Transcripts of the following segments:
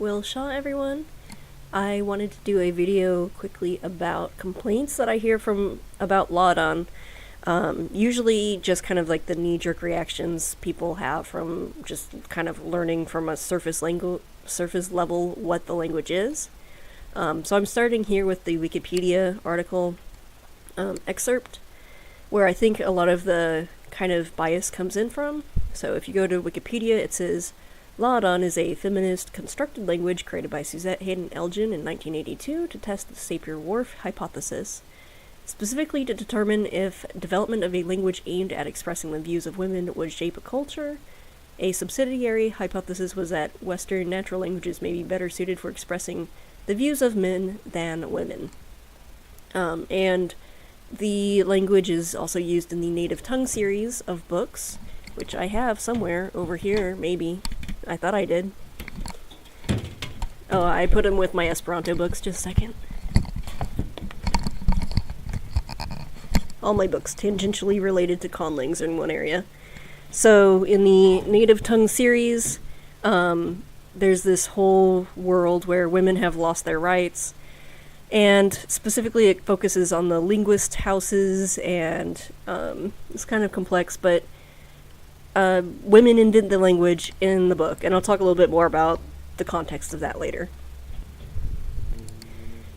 Will Shaw, everyone. I wanted to do a video quickly about complaints that I hear about Láadan. Usually just kind of like the knee-jerk reactions people have from just kind of learning from a surface level what the language is. So I'm starting here with the Wikipedia article excerpt, where I think a lot of the kind of bias comes in from. So if you go to Wikipedia, it says, Láadan is a feminist constructed language created by Suzette Haden-Elgin in 1982 to test the Sapir-Whorf hypothesis, specifically to determine if development of a language aimed at expressing the views of women would shape a culture. A subsidiary hypothesis was that Western natural languages may be better suited for expressing the views of men than women. And the language is also used in the Native Tongue series of books, which I have somewhere over here, maybe. I thought I did. Oh, I put them with my Esperanto books. Just a second. All my books tangentially related to conlangs in one area. So, in the Native Tongue series, there's this whole world where women have lost their rights, and specifically it focuses on the linguist houses, and it's kind of complex, but women invent the language in the book, and I'll talk a little bit more about the context of that later.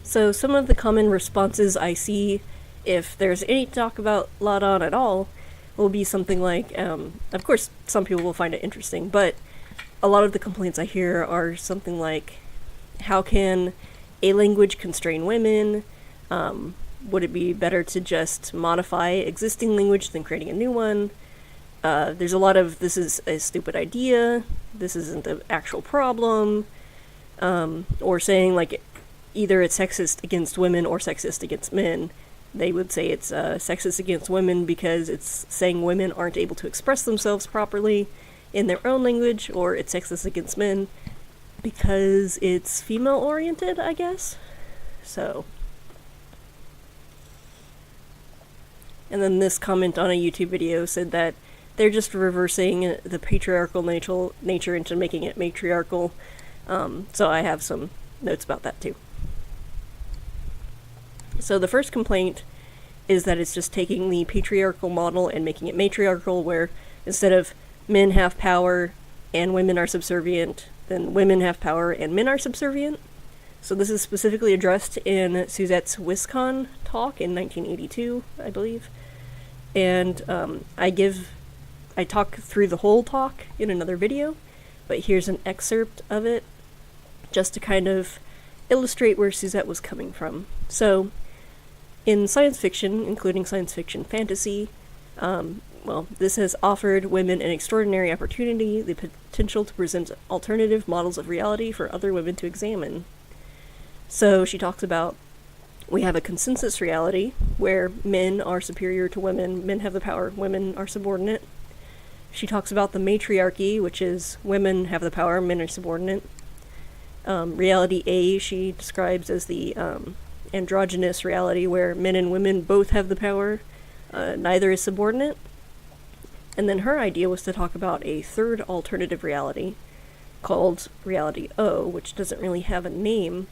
So some of the common responses I see, if there's any talk about Láadan at all, will be something like, of course some people will find it interesting, but a lot of the complaints I hear are something like, how can a language constrain women? Would it be better to just modify existing language than creating a new one? There's a lot of, this is a stupid idea, this isn't the actual problem, or saying like either it's sexist against women or sexist against men. They would say it's sexist against women because it's saying women aren't able to express themselves properly in their own language, or it's sexist against men because it's female-oriented, I guess. So. And then this comment on a YouTube video said that they're just reversing the patriarchal nature into making it matriarchal. So I have some notes about that too. So the first complaint is that it's just taking the patriarchal model and making it matriarchal, where instead of men have power and women are subservient, then women have power and men are subservient. So this is specifically addressed in Suzette's WisCon talk in 1982, I believe. And I talk through the whole talk in another video, but here's an excerpt of it just to kind of illustrate where Suzette was coming from. So, in science fiction, including science fiction fantasy, this has offered women an extraordinary opportunity, the potential to present alternative models of reality for other women to examine. So she talks about, we have a consensus reality where men are superior to women, men have the power, women are subordinate. She talks about the matriarchy, which is women have the power, men are subordinate. Reality A she describes as the androgynous reality, where men and women both have the power, neither is subordinate. And then her idea was to talk about a third alternative reality called Reality O, which doesn't really have a name.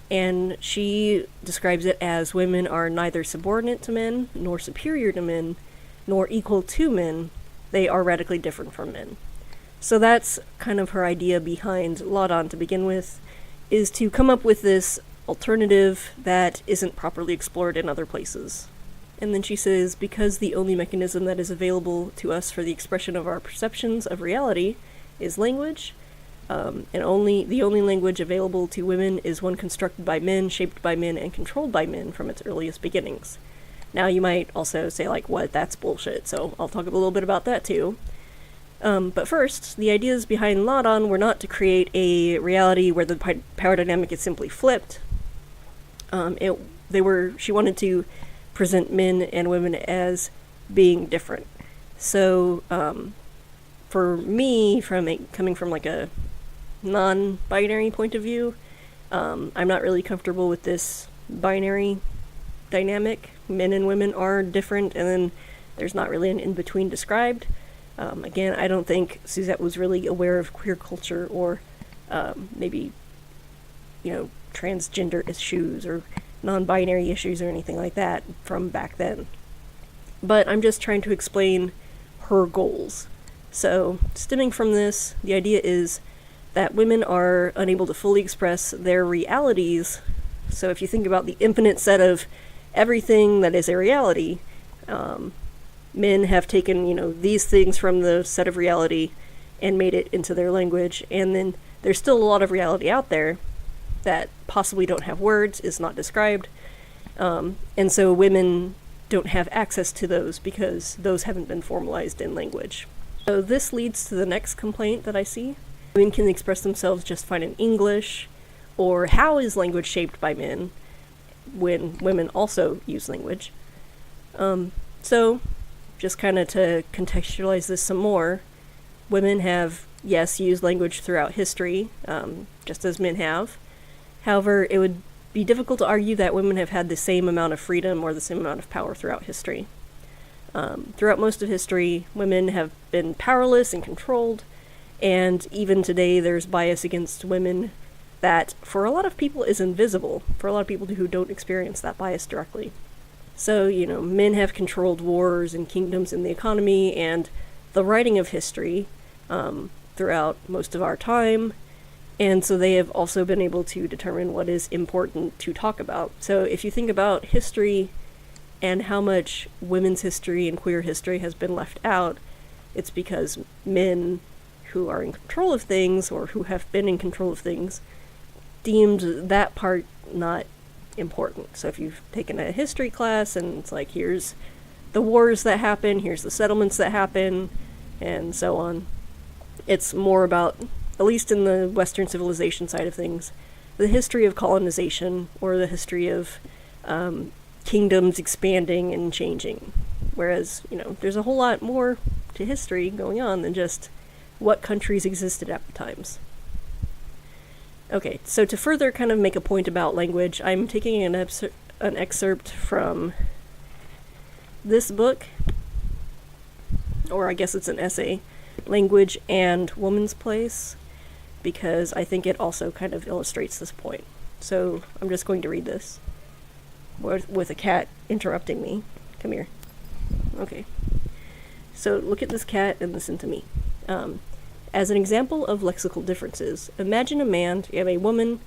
And she describes it as women are neither subordinate to men, nor superior to men, nor equal to men. They are radically different from men. So that's kind of her idea behind Láadan to begin with, is to come up with this alternative that isn't properly explored in other places. And then she says, because the only mechanism that is available to us for the expression of our perceptions of reality is language, and the only language available to women is one constructed by men, shaped by men, and controlled by men from its earliest beginnings. Now you might also say, like, what, that's bullshit, so I'll talk a little bit about that too. But first, the ideas behind Láadan were not to create a reality where the power dynamic is simply flipped. She wanted to present men and women as being different. So, for me, coming from like a non-binary point of view, I'm not really comfortable with this binary dynamic. Men and women are different, and then there's not really an in-between described. Again, I don't think Suzette was really aware of queer culture, or maybe transgender issues or non-binary issues or anything like that from back then. But I'm just trying to explain her goals. So, stemming from this, the idea is that women are unable to fully express their realities. So if you think about the infinite set of everything that is a reality, men have taken, these things from the set of reality and made it into their language, and then there's still a lot of reality out there that possibly don't have words, is not described, and so women don't have access to those because those haven't been formalized in language. So this leads to the next complaint that I see. Women can express themselves just fine in English, or how is language shaped by men when women also use language? So, just kind of to contextualize this some more, women have, yes, used language throughout history, just as men have. However, it would be difficult to argue that women have had the same amount of freedom or the same amount of power throughout history. Throughout most of history, women have been powerless and controlled, and even today there's bias against women that, for a lot of people, is invisible, for a lot of people who don't experience that bias directly. So, men have controlled wars and kingdoms and the economy and the writing of history throughout most of our time, and so they have also been able to determine what is important to talk about. So if you think about history and how much women's history and queer history has been left out, it's because men who are in control of things, or who have been in control of things, deemed that part not important. So if you've taken a history class and it's like, here's the wars that happen, here's the settlements that happen, and so on, it's more about, at least in the Western civilization side of things, the history of colonization, or the history of kingdoms expanding and changing. Whereas, there's a whole lot more to history going on than just what countries existed at the times. Okay, so to further kind of make a point about language, I'm taking an excerpt from this book, or I guess it's an essay, Language and Woman's Place, because I think it also kind of illustrates this point. So I'm just going to read this with a cat interrupting me. Come here. Okay. So look at this cat and listen to me. As an example of lexical differences, imagine a man and a woman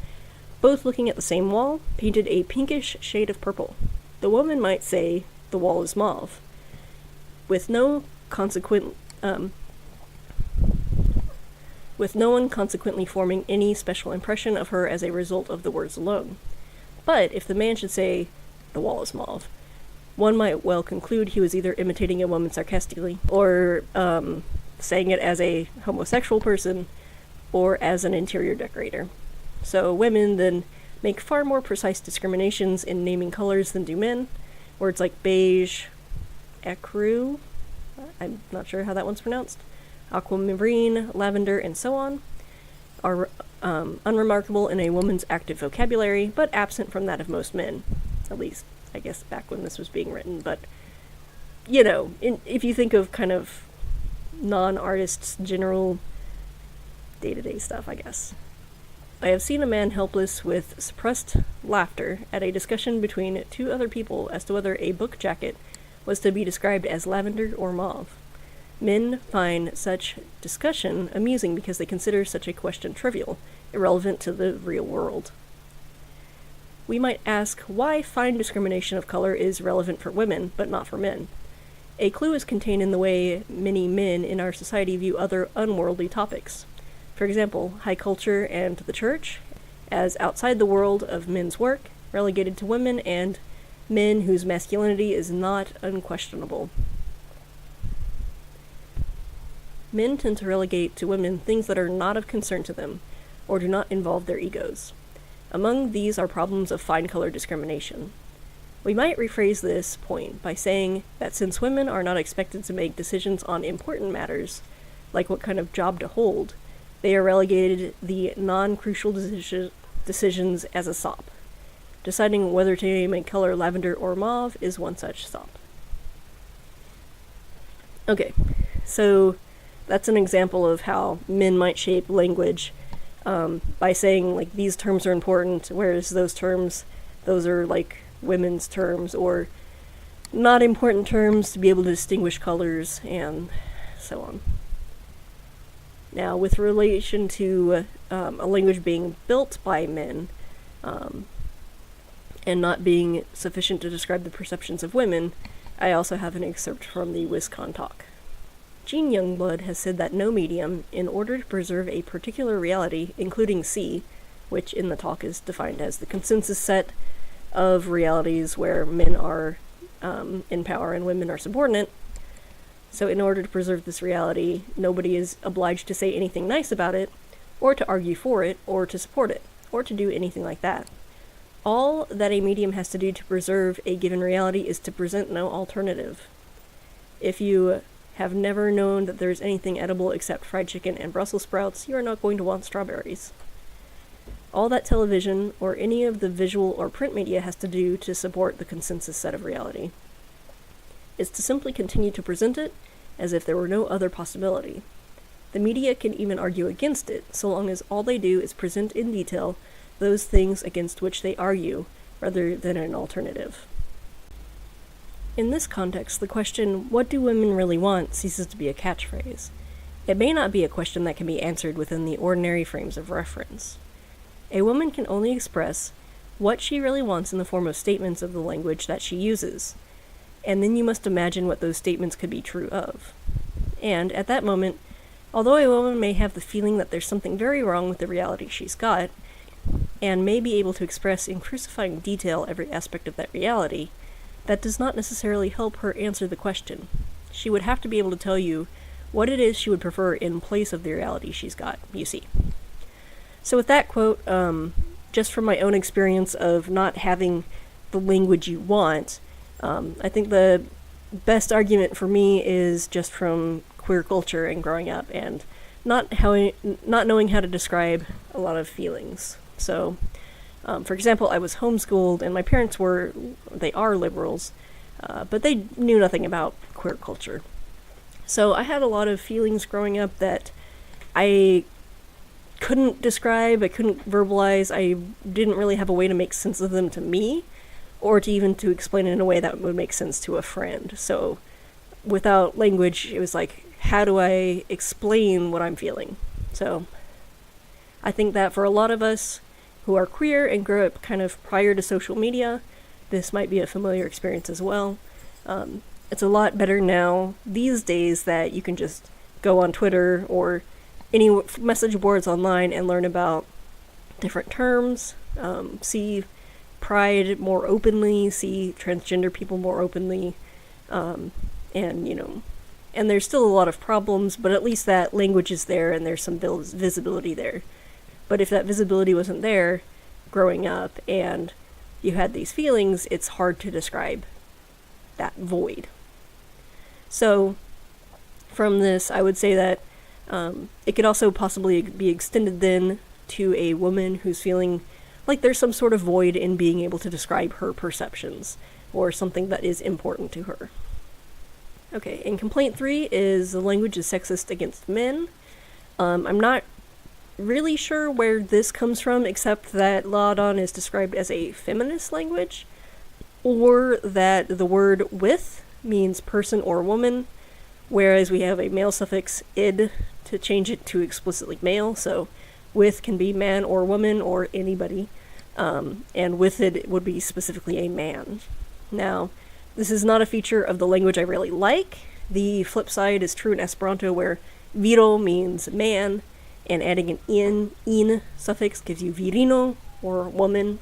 both looking at the same wall, painted a pinkish shade of purple. The woman might say, "The wall is mauve," with no one consequently forming any special impression of her as a result of the words alone. But if the man should say, "The wall is mauve," one might well conclude he was either imitating a woman sarcastically, or saying it as a homosexual person, or as an interior decorator. So women then make far more precise discriminations in naming colors than do men. Words like beige, ecru, I'm not sure how that one's pronounced, aquamarine, lavender, and so on, are unremarkable in a woman's active vocabulary, but absent from that of most men. At least, I guess, back when this was being written. But, if you think of kind of non-artists' general day-to-day stuff, I guess. I have seen a man helpless with suppressed laughter at a discussion between two other people as to whether a book jacket was to be described as lavender or mauve. Men find such discussion amusing because they consider such a question trivial, irrelevant to the real world. We might ask why fine discrimination of color is relevant for women, but not for men. A clue is contained in the way many men in our society view other unworldly topics. For example, high culture and the church, as outside the world of men's work, relegated to women and men whose masculinity is not unquestionable. Men tend to relegate to women things that are not of concern to them, or do not involve their egos. Among these are problems of fine color discrimination. We might rephrase this point by saying that since women are not expected to make decisions on important matters, like what kind of job to hold, they are relegated the non-crucial decisions as a sop. Deciding whether to name a color lavender or mauve is one such sop. Okay, so that's an example of how men might shape language by saying, like, these terms are important, whereas those are, like, women's terms, or not important terms to be able to distinguish colors, and so on. Now, with relation to a language being built by men, and not being sufficient to describe the perceptions of women, I also have an excerpt from the WisCon talk. Jean Youngblood has said that no medium, in order to preserve a particular reality, including C, which in the talk is defined as the consensus set of realities where men are in power and women are subordinate. So in order to preserve this reality, nobody is obliged to say anything nice about it, or to argue for it, or to support it, or to do anything like that. All that a medium has to do to preserve a given reality is to present no alternative. If you have never known that there is anything edible except fried chicken and Brussels sprouts, you are not going to want strawberries. All that television, or any of the visual or print media has to do to support the consensus set of reality is to simply continue to present it as if there were no other possibility. The media can even argue against it, so long as all they do is present in detail those things against which they argue, rather than an alternative. In this context, the question, what do women really want, ceases to be a catchphrase. It may not be a question that can be answered within the ordinary frames of reference. A woman can only express what she really wants in the form of statements of the language that she uses, and then you must imagine what those statements could be true of. And, at that moment, although a woman may have the feeling that there's something very wrong with the reality she's got, and may be able to express in crucifying detail every aspect of that reality, that does not necessarily help her answer the question. She would have to be able to tell you what it is she would prefer in place of the reality she's got, you see. So with that quote, just from my own experience of not having the language you want, I think the best argument for me is just from queer culture and growing up, and not knowing how to describe a lot of feelings. So, for example, I was homeschooled, and my parents are liberals, but they knew nothing about queer culture. So I had a lot of feelings growing up that I couldn't describe, I couldn't verbalize, I didn't really have a way to make sense of them to me, or to even to explain it in a way that would make sense to a friend. So without language, it was like, how do I explain what I'm feeling? So I think that for a lot of us who are queer and grew up kind of prior to social media, this might be a familiar experience as well. It's a lot better now these days that you can just go on Twitter or any message boards online and learn about different terms, see pride more openly, see transgender people more openly, and there's still a lot of problems, but at least that language is there and there's some visibility there. But if that visibility wasn't there growing up and you had these feelings, it's hard to describe that void. So from this, I would say that it could also possibly be extended then to a woman who's feeling like there's some sort of void in being able to describe her perceptions or something that is important to her. Okay, and complaint 3 is the language is sexist against men. I'm not really sure where this comes from, except that Láadan is described as a feminist language, or that the word with means person or woman, whereas we have a male suffix id to change it to explicitly male, so with can be man or woman or anybody, and with it would be specifically a man. Now, this is not a feature of the language I really like. The flip side is true in Esperanto, where viro means man, and adding an in suffix gives you virino, or woman.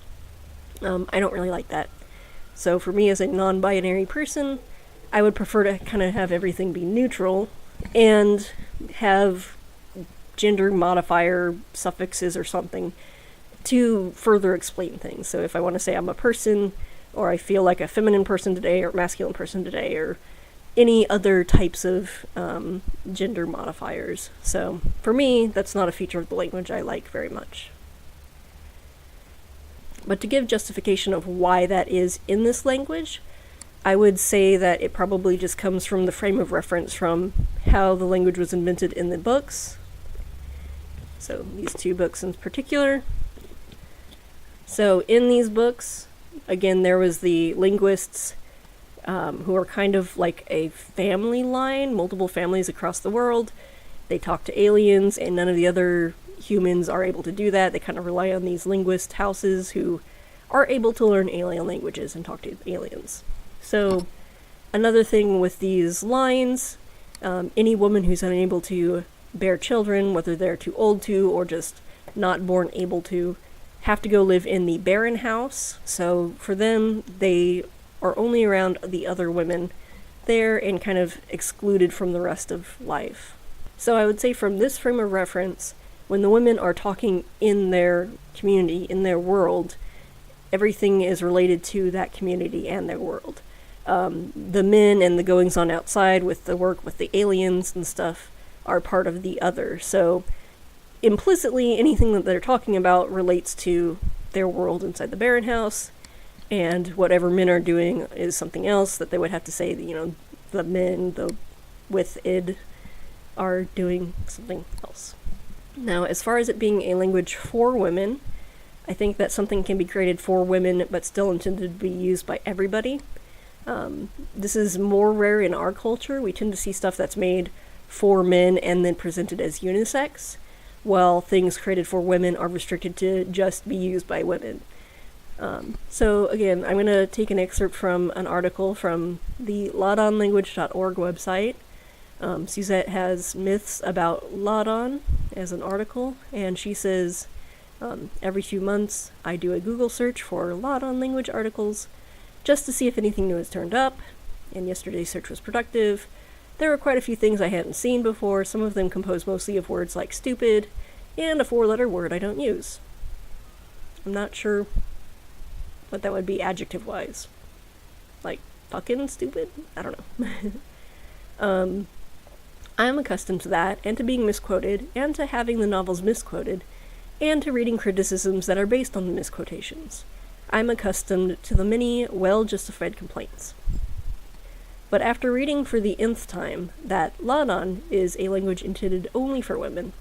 I don't really like that. So for me as a non-binary person, I would prefer to kind of have everything be neutral, and have gender modifier suffixes or something to further explain things. So if I want to say I'm a person, or I feel like a feminine person today, or masculine person today, or any other types of gender modifiers. So for me, that's not a feature of the language I like very much. But to give justification of why that is in this language, I would say that it probably just comes from the frame of reference from how the language was invented in the books. So these two books in particular. So in these books, again, there was the linguists who are kind of like a family line, multiple families across the world. They talk to aliens, and none of the other humans are able to do that. They kind of rely on these linguist houses who are able to learn alien languages and talk to aliens. So another thing with these lines, any woman who's unable to bear children, whether they're too old to or just not born able to, have to go live in the barren house. So for them, they are only around the other women there and kind of excluded from the rest of life. So I would say from this frame of reference, when the women are talking in their community, in their world, everything is related to that community and their world. The men and the goings-on outside with the work with the aliens and stuff are part of the other. So implicitly, anything that they're talking about relates to their world inside the barren house, and whatever men are doing is something else that they would have to say, the men, with id, are doing something else. Now, as far as it being a language for women, I think that something can be created for women but still intended to be used by everybody. This is more rare in our culture. We tend to see stuff that's made for men and then presented as unisex, while things created for women are restricted to just be used by women. So again, I'm going to take an excerpt from an article from the LaadanLanguage.org website. Suzette has myths about Láadan as an article, and she says, every few months I do a Google search for Láadan language articles just to see if anything new has turned up, and yesterday's search was productive. There were quite a few things I hadn't seen before, some of them composed mostly of words like stupid, and a 4-letter word I don't use. I'm not sure what that would be adjective-wise. Like, fucking stupid? I don't know. I am accustomed to that, and to being misquoted, and to having the novels misquoted, and to reading criticisms that are based on the misquotations. I'm accustomed to the many well-justified complaints. But after reading for the nth time that Láadan is a language intended only for women,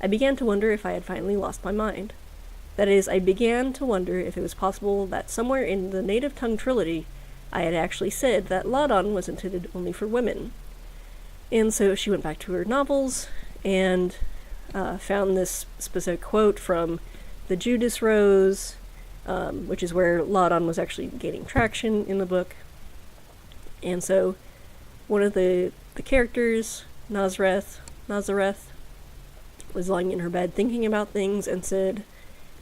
I began to wonder if I had finally lost my mind. That is, I began to wonder if it was possible that somewhere in the native tongue trilogy I had actually said that Láadan was intended only for women. And so she went back to her novels and found this specific quote from the Judas Rose, which is where Láadan was actually gaining traction in the book. And so one of the characters, Nazareth, was lying in her bed thinking about things and said,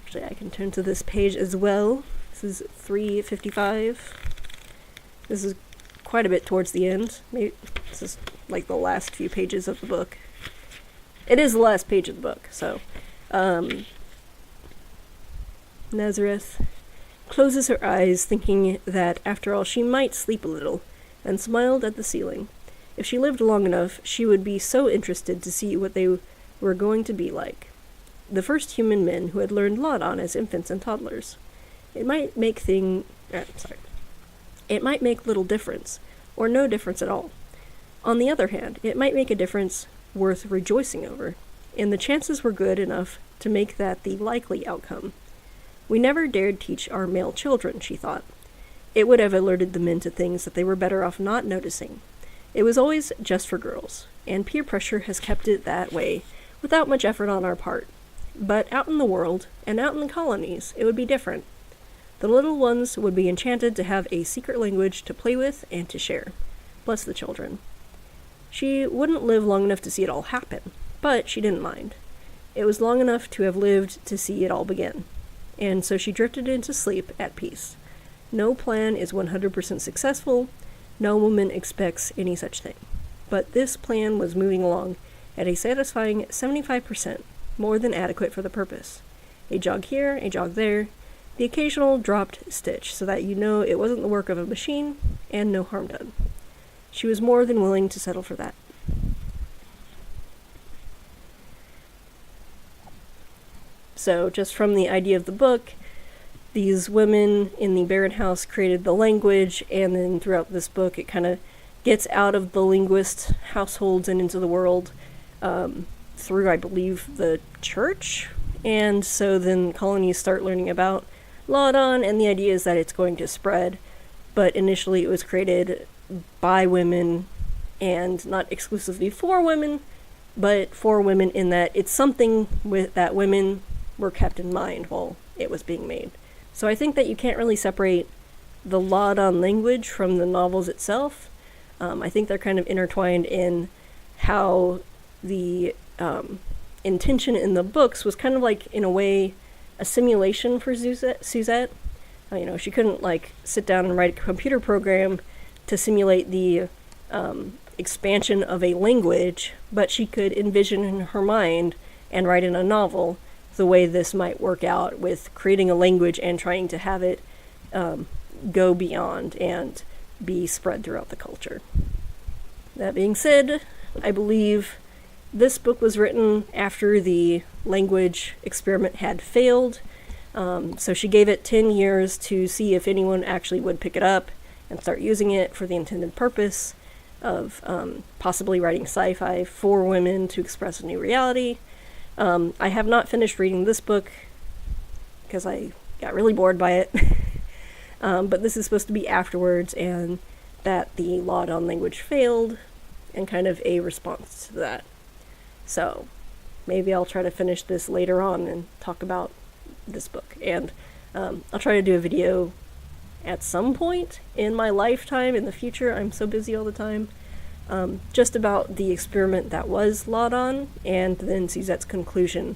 actually I can turn to this page as well. This is 355. This is quite a bit towards the end. Maybe this is like the last few pages of the book. It is the last page of the book, so Nazareth closes her eyes, thinking that after all she might sleep a little, and smiled at the ceiling. If she lived long enough, she would be so interested to see what they were going to be like. The first human men who had learned Láadan as infants and toddlers. It might make little difference, or no difference at all. On the other hand, it might make a difference worth rejoicing over, and the chances were good enough to make that the likely outcome. We never dared teach our male children, she thought. It would have alerted the men to things that they were better off not noticing. It was always just for girls, and peer pressure has kept it that way, without much effort on our part. But out in the world, and out in the colonies, it would be different. The little ones would be enchanted to have a secret language to play with and to share. Bless the children. She wouldn't live long enough to see it all happen, but she didn't mind. It was long enough to have lived to see it all begin. And so she drifted into sleep at peace. No plan is 100% successful. No woman expects any such thing. But this plan was moving along at a satisfying 75%, more than adequate for the purpose. A jog here, a jog there, the occasional dropped stitch, so that you know it wasn't the work of a machine, and no harm done. She was more than willing to settle for that. So, just from the idea of the book, these women in the barren house created the language, and then throughout this book it kind of gets out of the linguist households and into the world. through, I believe, the church. And so then colonies start learning about Láadan, and the idea is that it's going to spread. But initially it was created by women, and not exclusively for women, but for women in that it's something that women were kept in mind while it was being made. So I think that you can't really separate the Láadan language from the novels itself. I think they're kind of intertwined in how the intention in the books was kind of like, in a way, a simulation for Suzette. She couldn't sit down and write a computer program to simulate the expansion of a language, but she could envision in her mind and write in a novel the way this might work out with creating a language and trying to have it go beyond and be spread throughout the culture. That being said, I believe this book was written after the language experiment had failed. So she gave it 10 years to see if anyone actually would pick it up and start using it for the intended purpose of possibly writing sci-fi for women to express a new reality. I have not finished reading this book because I got really bored by it. But this is supposed to be afterwards, and that the Láadan language failed, and kind of a response to that. So maybe I'll try to finish this later on and talk about this book. And I'll try to do a video at some point in my lifetime in the future. I'm so busy all the time. Just about the experiment that was Láadan, and then Suzette's conclusion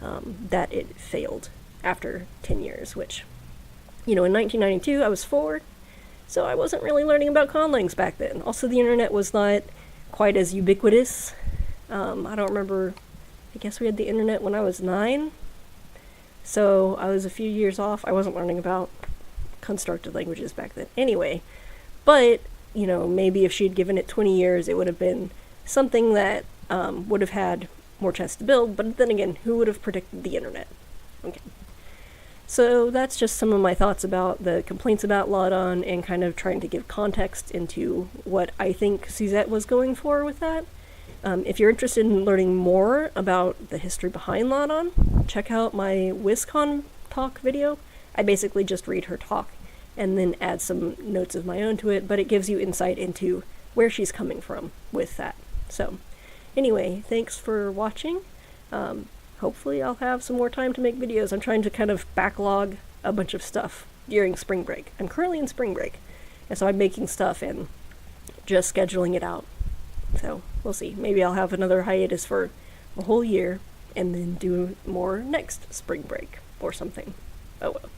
that it failed after 10 years, which, in 1992 I was 4, so I wasn't really learning about conlangs back then. Also, the internet was not quite as ubiquitous. I don't remember, I guess we had the internet when I was 9, so I was a few years off. I wasn't learning about constructed languages back then anyway, but maybe if she'd given it 20 years, it would have been something that would have had more chance to build. But then again, who would have predicted the internet? Okay. So that's just some of my thoughts about the complaints about Láadan, and kind of trying to give context into what I think Suzette was going for with that. If you're interested in learning more about the history behind Láadan, check out my WisCon talk video. I basically just read her talk and then add some notes of my own to it, but it gives you insight into where she's coming from with that. So anyway, thanks for watching. Hopefully I'll have some more time to make videos. I'm trying to kind of backlog a bunch of stuff during spring break. I'm currently in spring break, and so I'm making stuff and just scheduling it out. So we'll see. Maybe I'll have another hiatus for a whole year and then do more next spring break or something. Oh well.